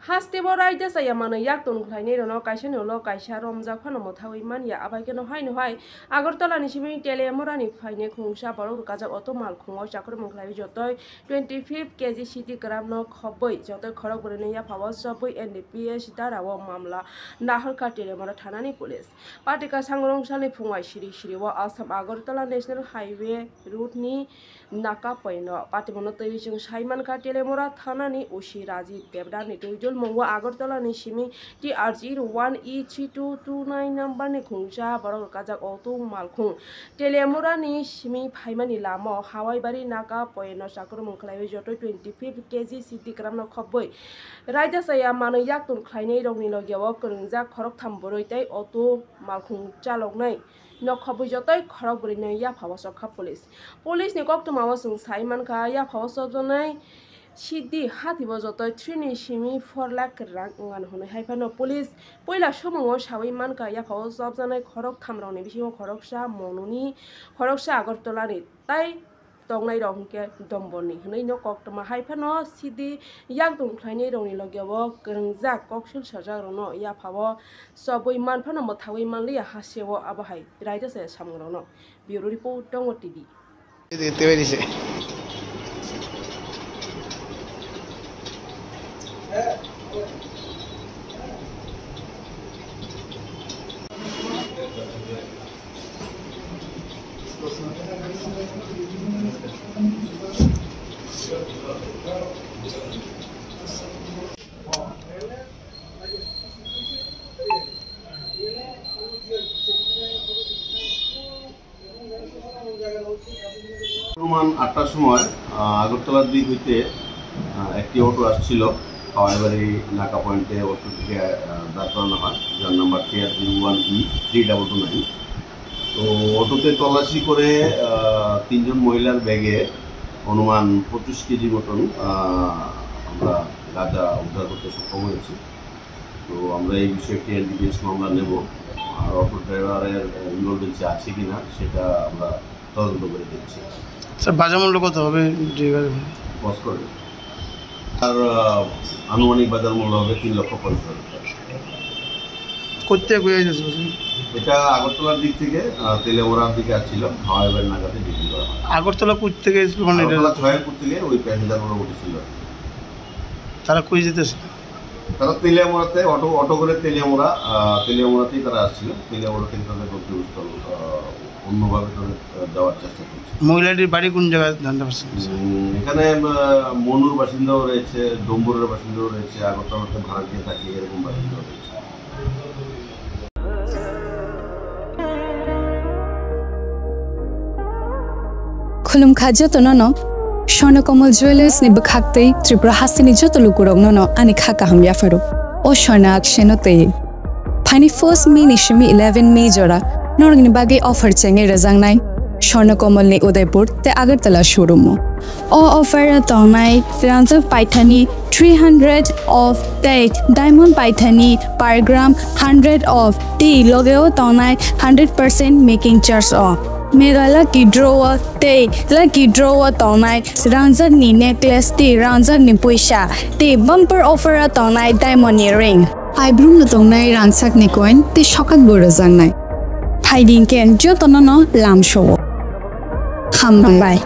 Hastebo raida saya mana yak ton khlaini rono kaisa nolo kaisa romjak phano mothawi mania abai keno haino hai Agartala ni simi telemorani phaine khungsa borok kajak auto mal khungo chakor mongklai jotoi 25 kg city gram no khoboi jotoi khorok borene ya phawa soboi NDPS darawo mamla naharka telemora thanani police patika sangrong sani phungwai siri siri wa Assam Agartala national highway route ni naka poino patimono tei jing saiman ka telemora thanani usi raji debda ni tejul mongwa Agartala ni simi TR01E3229 number ni khungsa borok kajak auto malkhung telemora ni simi phaimani lamo hawai bari naka poino chakor mongklai jotoi 25 kg city gram no khoboi raida saya mano yak tun khlainei rongni logiawo korungjak khorok thamboroi tei auto malkhung chaloknai nokhaboi jotoi khorok brinai ya phawasokha police ni koktuma wasung saiman ka ya phawasokjonai Sidi hatibo jotoi 3 ni simi 4 lakh rang ngan honai haifano police poila somongo sawi manka ya phaw jobjanai khorok thamroni bisingo khoroksa mononi khoroksa Agartala ni tai tongnai rong ke domboni hnai no koktoma haifano sidi yakdung khlaini rongni logiawo krongjak koksul sajak rono ya phawo soboi manphano mothawi manli hasewo abahai raida se samgrono bureau report Tongo TV অনুমান ৮টার সময় আগরতলার দিক হইতে একটি auto আসছিল হাওয়াইবাড়ি নাকা পয়েন্টে অটোটিকে দাঁড় করানো হয় যার নাম্বার TR01E3229 তো অটোতে তল্লাশি করে ৩ জন মহিলার ব্যাগে অনুমান 25 কেজি মতন আমরা গাঁজা উদ্ধার করতে সক্ষম হয়েছি তো আমরা এই বিষয়ে একটি NDPS মামলা নেব আর অটো ড্রাইভারের ইনভলভেন্সি আছে কিনা সেটা আমরা তদন্ত করে দেখছি স্যার বাজার মূল্য কত হবে বস করে আর আনুমানিক বাজার মূল্য হবে ৩,৫০,০০০ টাকা করতে এটা আগরতলার দিক থেকে তেলেমোড়ার দিকে আসছিল হাওয়াইবাড়ি নাগাতে বিক্রি করা হয় আগরতলা কুচ থেকে মানে ছয়ারপুর থেকে ওই প্যাসেঞ্জারগুলো উঠেছিল তারা কই যেতেছে তারা তেলিয়ামোড়াতে অটো করে তেলিয়ামোড়াতেই তারা আসছিল তেলিয়ামোড়া থেকে তাদের গন্তব্যস্থল অন্যভাবে তাদের যাওয়ার চেষ্টা করছে মহিলাটির বাড়ি কোন জায়গায় জানতে পারছেন এখানে মনুর বাসিন্দাও রয়েছে ডম্বরের বাসিন্দাও রয়েছে আগরতলাতে ভাড়া দিয়ে থাকে এরকম বাসিন্দাও রয়েছে खुलुमखा जतननो स्वर्णकमल ज्वेलर्स नि बखाक्तै त्रिपुरा हासिनि जतलुकुरंनो अनि खाका हमया फरो ओ स्वर्णा अक्षेनोते फाइनि फर्स्ट मे निशमी 11 मे जरा नरगनि बागे अफर चेंगे रजांगनाय स्वर्णकमल नि उदयपुर ते आगरतला शोरूम ओ ऑफर तंगनाय फ्रांसफ पाइथानी 300 ऑफ ते डायमंड पाइथानी पर ग्राम 100 ऑफ टी लोगेओ तंगनाय 100% मेकिंग चार्ज ऑफ मेरा लकी ड्रॉवर तोनाई रांजर नी नेकलेस ती रांजर नी पैसा ती बम्पर ऑफर तोनाई डायमंड रिंग आइब्रू न तोनाई रांसाक नि कॉइन ती शकत बोरो जांगनाय फाइडिंग केन जो तोनो लाम शो खाम बाय